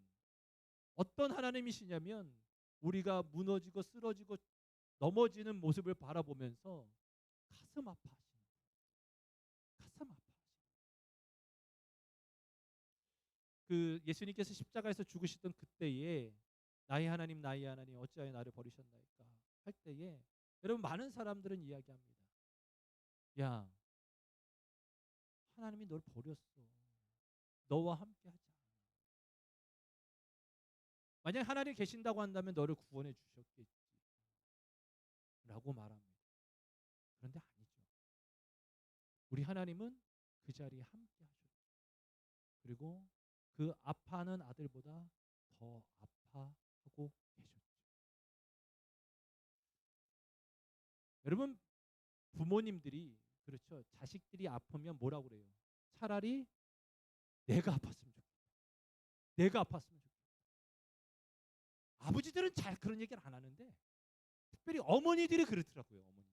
어떤 하나님이시냐면 우리가 무너지고 쓰러지고 넘어지는 모습을 바라보면서 가슴 아파하시는 거예요. 가슴 아파하시는 그 예수님께서 십자가에서 죽으시던 그때에 나의 하나님 어찌하여 나를 버리셨나이까 할 때에 여러분, 많은 사람들은 이야기합니다. 야, 하나님이 널 버렸어. 너와 함께 하지 않아. 만약 하나님이 계신다고 한다면 너를 구원해 주셨겠지 라고 말합니다. 그런데 아니죠. 우리 하나님은 그 자리에 함께 하셨죠. 그리고 그 아파하는 아들보다 더 아파하고 계셨죠. 여러분, 부모님들이, 그렇죠, 자식들이 아프면 뭐라고 그래요? 차라리 내가 아팠으면 좋겠다. 내가 아팠으면 좋겠다. 아버지들은 잘 그런 얘기를 안 하는데 특별히 어머니들이 그렇더라고요. 어머니.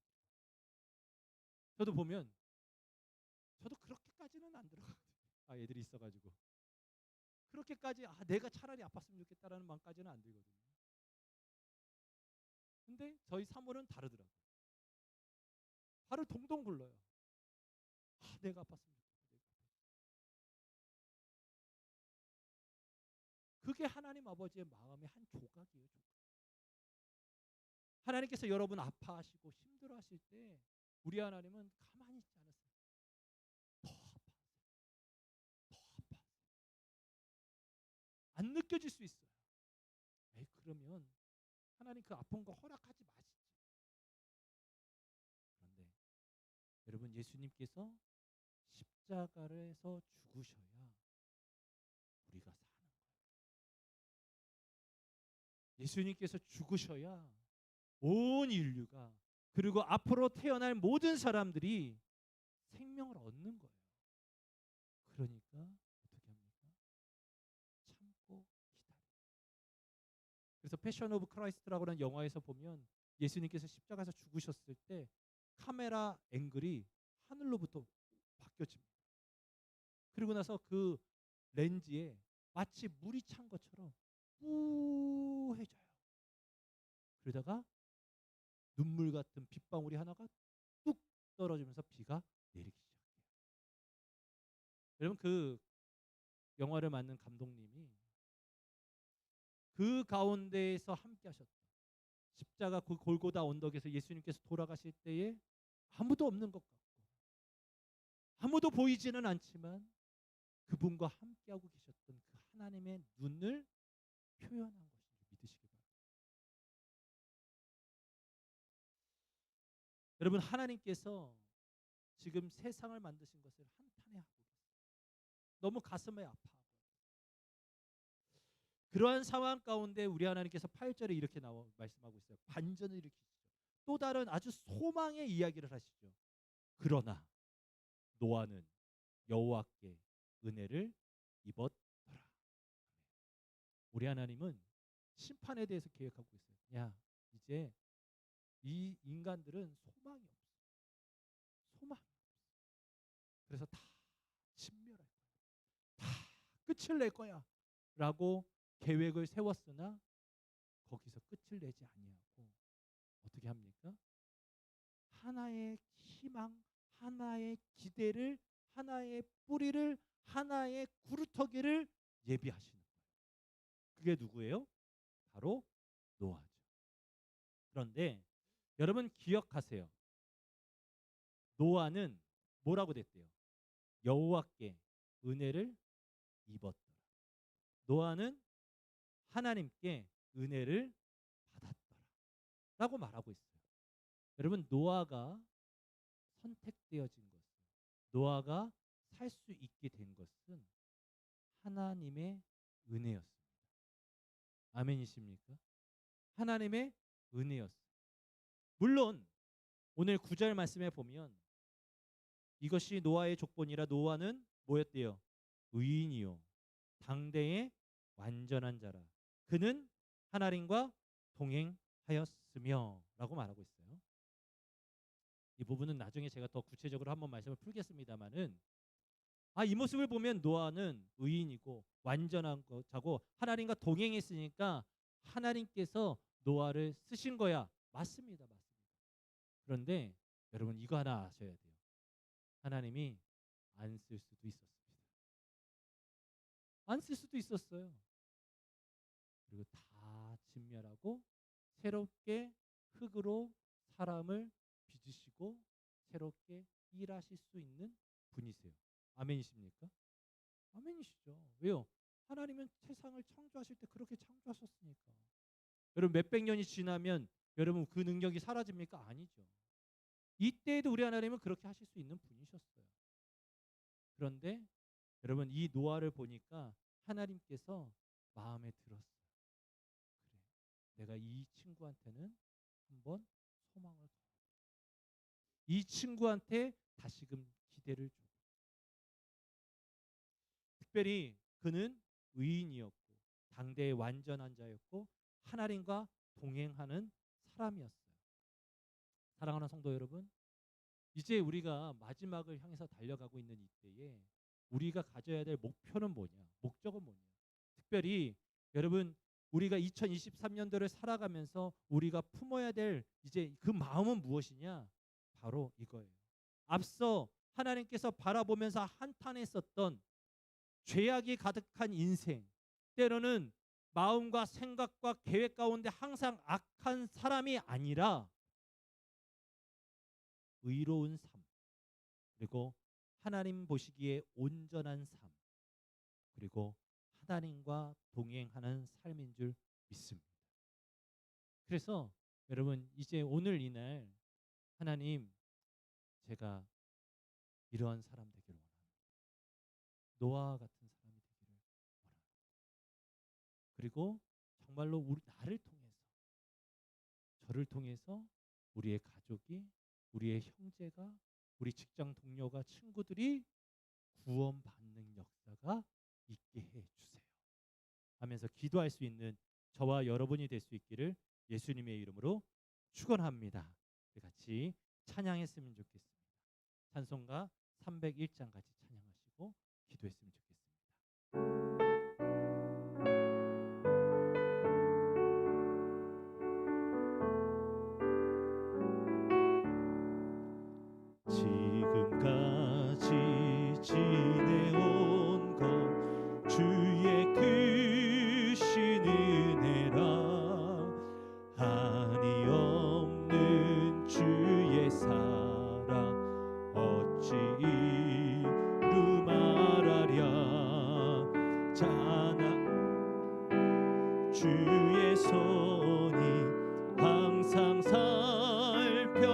저도 보면 저도 그렇게까지는 안 들어가거든요. 애들이 있어가지고 그렇게까지 내가 차라리 아팠으면 좋겠다라는 마음까지는 안 들거든요. 근데 저희 사모는 다르더라고요. 발을 동동 굴러요. 내가 아팠으면 좋겠다. 그게 하나님 아버지의 마음의 한 조각이에요. 조각. 하나님께서 여러분 아파하시고 힘들어하실 때 우리 하나님은 가만히 있지 않았어요. 더 아파하세요. 더 아파하세요. 안 느껴질 수 있어요. 그러면 하나님 그 아픈 거 허락하지 마시지. 그런데 여러분, 예수님께서 십자가에서 죽으셔야 우리가 사는 거예요. 예수님께서 죽으셔야 온 인류가, 그리고 앞으로 태어날 모든 사람들이 생명을 얻는 거예요. 그러니까 어떻게 합니까? 참고 기다려. 그래서 패션 오브 크라이스트라고 하는 영화에서 보면 예수님께서 십자가에서 죽으셨을 때 카메라 앵글이 하늘로부터 바뀌어집니다. 그리고 나서 그 렌즈에 마치 물이 찬 것처럼 우해져요. 그러다가 눈물 같은 빗방울이 하나가 뚝 떨어지면서 비가 내리기 시작해요. 여러분, 그 영화를 만든 감독님이 그 가운데에서 함께 하셨다. 십자가 그 골고다 언덕에서 예수님께서 돌아가실 때에 아무도 없는 것 같고 아무도 보이지는 않지만 그분과 함께하고 계셨던 그 하나님의 눈을 표현한 것을 믿으시기 바랍니다. 여러분, 하나님께서 지금 세상을 만드신 것을 한탄해하고 계세요. 너무 가슴에 아파하고 그러한 상황 가운데 우리 하나님께서 8절에 이렇게 말씀하고 있어요. 반전을 일으키시죠. 또 다른 아주 소망의 이야기를 하시죠. 그러나 노아는 여호와께 은혜를 입었더라. 우리 하나님은 심판에 대해서 계획하고 있어요. 야, 이제 이 인간들은 소망이 없어. 소망이 없어. 그래서 다 진멸할 거야. 다 끝을 낼 거야. 라고 계획을 세웠으나 거기서 끝을 내지 아니하고 어떻게 합니까? 하나의 희망, 하나의 기대를, 하나의 뿌리를, 하나의 구루터기를 예비하시는 거예요. 그게 누구예요? 바로 노아죠. 그런데 여러분 기억하세요. 노아는 뭐라고 됐대요? 여호와께 은혜를 입었더라. 노아는 하나님께 은혜를 받았더라 라고 말하고 있어요. 여러분, 노아가 선택되어진 것은, 노아가 살 수 있게 된 것은 하나님의 은혜였습니다. 아멘이십니까? 하나님의 은혜였어요. 물론 오늘 9절 말씀에 보면 이것이 노아의 족본이라 노아는 뭐였대요? 의인이요 당대의 완전한 자라. 그는 하나님과 동행하였으며 라고 말하고 있어요. 이 부분은 나중에 제가 더 구체적으로 한번 말씀을 풀겠습니다만은 이 모습을 보면 노아는 의인이고 완전한 자고 하나님과 동행했으니까 하나님께서 노아를 쓰신 거야. 맞습니다. 그런데 여러분 이거 하나 아셔야 돼요. 하나님이 안 쓸 수도 있었습니다. 안 쓸 수도 있었어요. 그리고 다 진멸하고 새롭게 흙으로 사람을 빚으시고 새롭게 일하실 수 있는 분이세요. 아멘이십니까? 아멘이시죠. 왜요? 하나님은 세상을 창조하실 때 그렇게 창조하셨으니까. 여러분 몇백 년이 지나면 여러분 그 능력이 사라집니까? 아니죠. 이때에도 우리 하나님은 그렇게 하실 수 있는 분이셨어요. 그런데 여러분 이 노아를 보니까 하나님께서 마음에 들었어요. 그래, 내가 이 친구한테는 한번 소망을 둬. 이 친구한테 다시금 기대를 줘. 특별히 그는 의인이었고 당대의 완전한 자였고 하나님과 동행하는 사람이었어요. 사랑하는 성도 여러분, 이제 우리가 마지막을 향해서 달려가고 있는 이때에 우리가 가져야 될 목표는 뭐냐? 목적은 뭐냐? 특별히 여러분 우리가 2023년도를 살아가면서 우리가 품어야 될 이제 그 마음은 무엇이냐? 바로 이거예요. 앞서 하나님께서 바라보면서 한탄했었던 죄악이 가득한 인생, 때로는 마음과 생각과 계획 가운데 항상 악한 사람이 아니라 의로운 삶, 그리고 하나님 보시기에 온전한 삶, 그리고 하나님과 동행하는 삶인 줄 믿습니다. 그래서 여러분 이제 오늘 이날 하나님, 제가 이러한 사람 되기를 원합니다. 노아 같은 사람이 되기를 원합니다. 그리고 정말로 나를 통해서, 저를 통해서 우리의 가족이, 우리의 형제가, 우리 직장 동료가, 친구들이 구원받는 역사가 있게 해주세요 하면서 기도할 수 있는 저와 여러분이 될 수 있기를 예수님의 이름으로 축원합니다. 같이 찬양했으면 좋겠습니다. 찬송가 301장 같이 찬양하시고 기도했으면 좋겠습니다. 지금까지 지내온 것 주의 크신 은혜라. 한이 없는 주의 사랑 어찌 이루 말하랴. 자나 주의 손이 항상 살펴주시고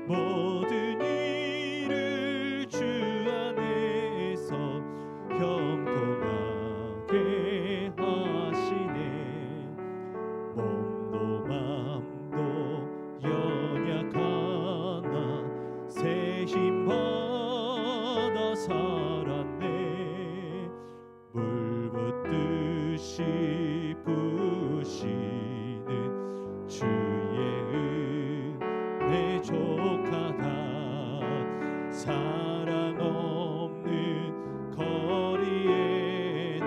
모든 일을 주 안에서 형통하게 힘받아 살았네. 물 붓듯이 부시는 주의 은혜 족하다. 사랑 없는 거리에 나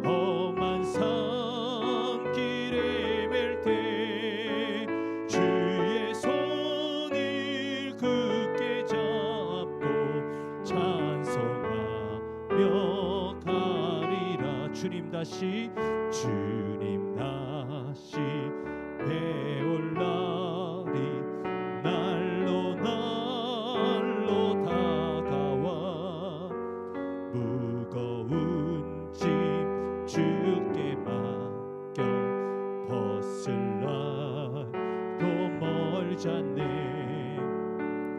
험한 산길에 맬 때 주의 손을 굳게 잡고 찬송하며 가리라. 주님 다시 배울 날이 날로 다가와. 무거운 짐 주께 맡겨 벗을 날도 멀지 않네.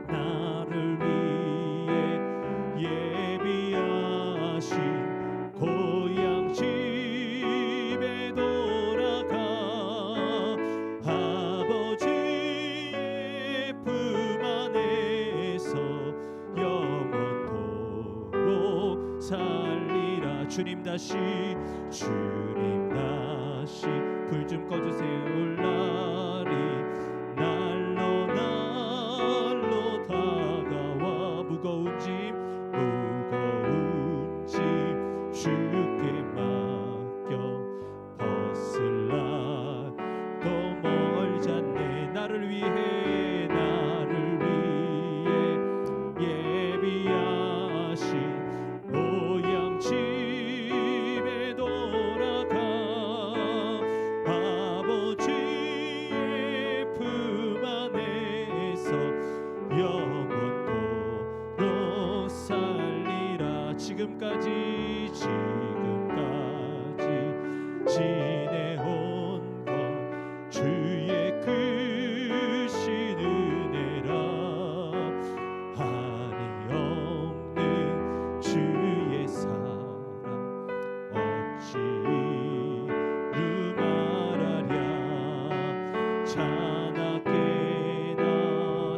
나를 위해 예비하신 고향 집에 돌아가 아버지의 품 안에서 영원토록 살리라. 주님 다시 불 좀 꺼주세요. 올 날이 날로 다가와. 무거운 짐 주께 맡겨 벗을 날도 멀지 않네. 나를 위해 예비하신 고향 집에 돌아가 아버지의 품 안에서 영원토록 살리라. 지금까지 지내온 것 주의 크신 은혜라. 한이 없는 주의 사랑 어찌 이루 말하랴. 자나깨나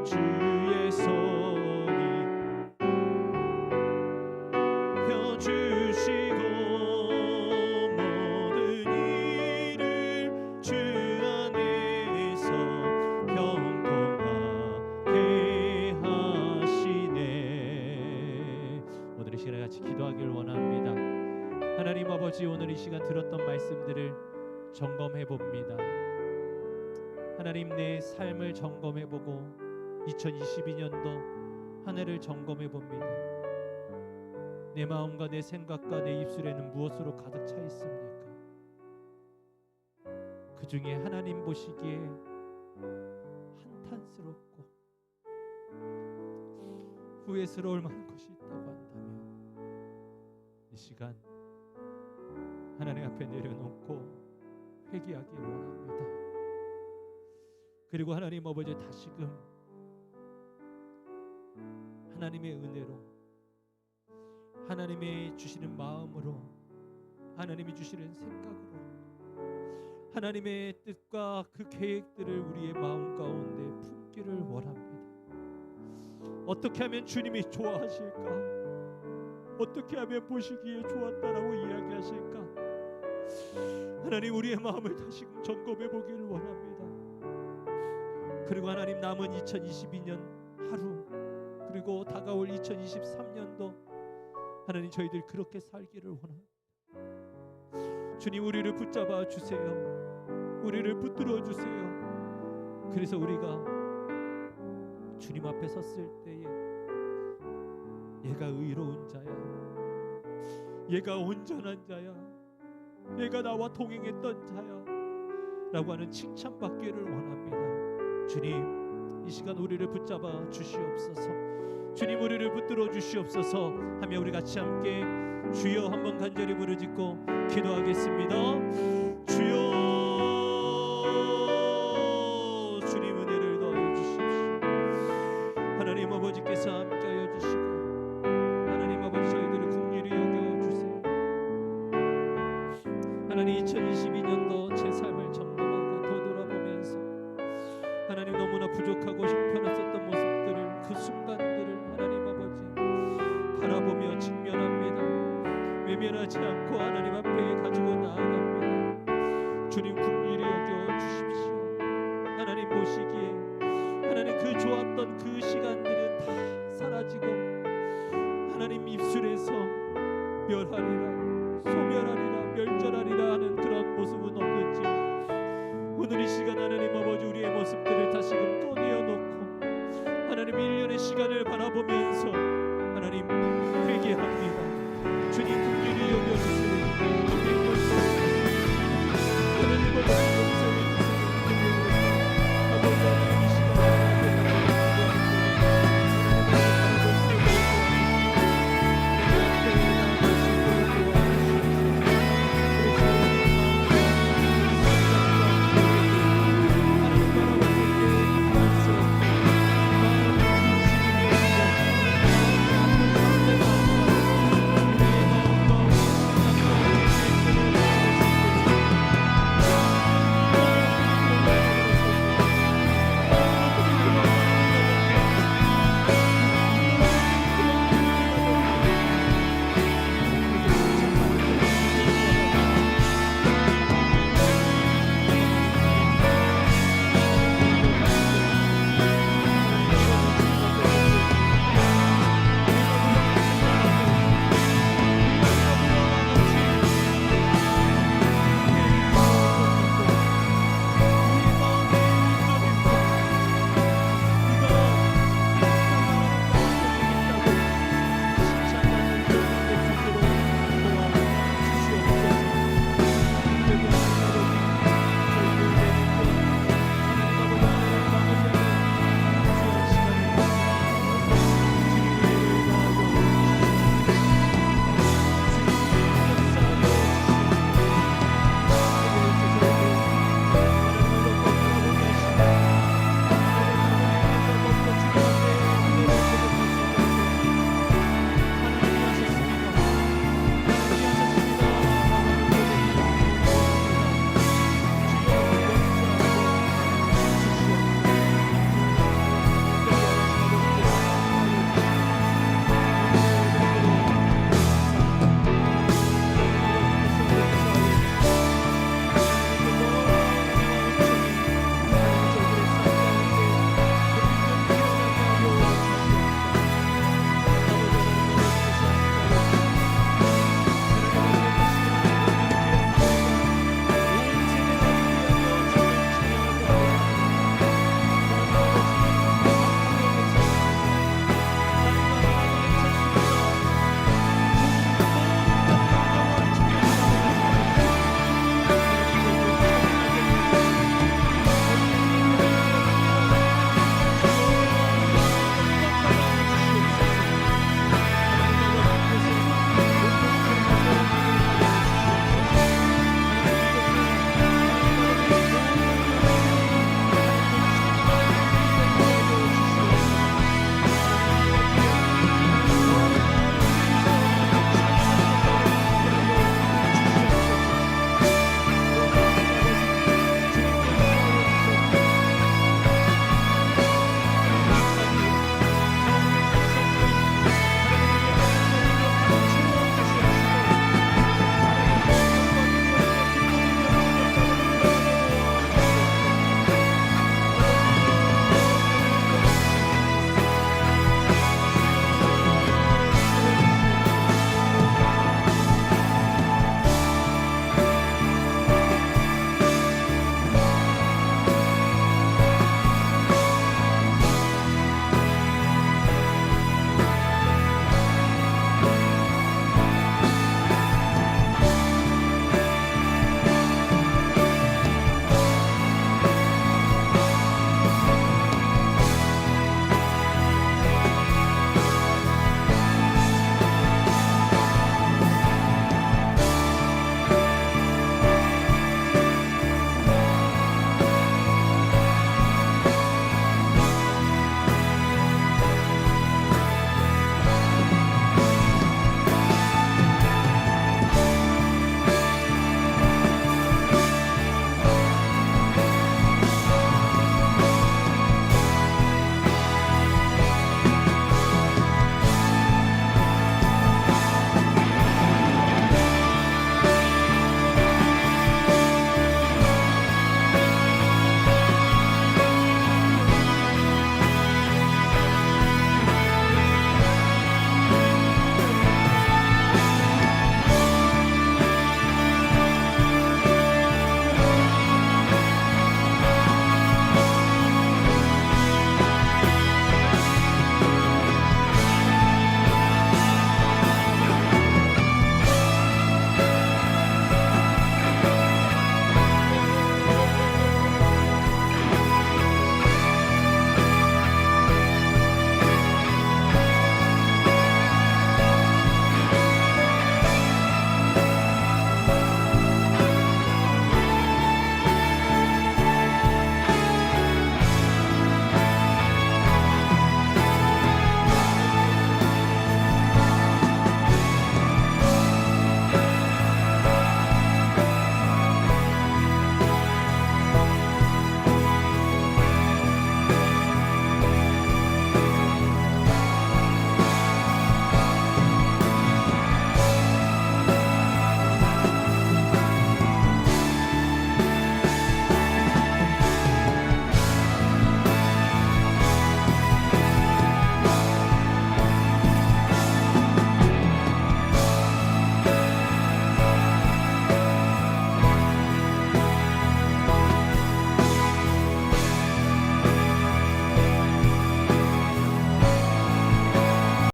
주의 손이 펴주시고 기도하길 원합니다. 하나님 아버지, 오늘 이 시간 들었던 말씀들을 점검해 봅니다. 하나님, 내 삶을 점검해 보고 2022년도 한 해를 점검해 봅니다. 내 마음과 내 생각과 내 입술에는 무엇으로 가득 차 있습니까? 그 중에 하나님 보시기에 한탄스럽고 후회스러울 만한 것이 있다고 한다면 이 시간 하나님 앞에 내려놓고 회개하기 원합니다. 그리고 하나님 아버지, 다시금 하나님의 은혜로, 하나님의 주시는 마음으로, 하나님이 주시는 생각으로 하나님의 뜻과 그 계획들을 우리의 마음 가운데 품기를 원합니다. 어떻게 하면 주님이 좋아하실까? 어떻게 하면 보시기에 좋았다라고 이야기하실까? 하나님, 우리의 마음을 다시금 점검해 보기를 원합니다. 그리고 하나님, 남은 2022년 하루, 그리고 다가올 2023년도 하나님, 저희들 그렇게 살기를 원합니다. 주님, 우리를 붙잡아 주세요. 우리를 붙들어 주세요. 그래서 우리가 주님 앞에 섰을 때에 얘가 의로운 자야, 얘가 온전한 자야, 얘가 나와 동행했던 자야 라고 하는 칭찬받기를 원합니다. 주님, 이 시간 우리를 붙잡아 주시옵소서. 주님, 우리를 붙들어 주시옵소서 하며 우리 같이 함께 주여 한번 간절히 부르짖고 기도하겠습니다. 주여, 주님 은혜를 더하여 주십시오. 하나님 아버지께서 함께하여 주시고 하나님 아버지, 저희들을 긍휼히 여겨주세요. 하나님, 2022년도 제 삶을 점검하고 되돌아보면서 하나님, 너무나 부족하고 형편없었던 모습들을, 그 순간들을 변하지 않고 하나님 앞에 가지고 나아갑니다. 주님 긍휼히 여겨 주십시오. 하나님 보시기에 하나님 그 좋았던 그 시간들은 다 사라지고 하나님 입술에서 멸하리라, 소멸하리라, 멸절하리라 하는 그런 모습은 없는지 오늘 이 시간 하나님 아버지 우리의 모습들을 다시금 꺼내어 놓고 하나님 1년의 시간을 바라보면서 하나님 회개합니다. 주님 긍휼히 여겨주시옵소서.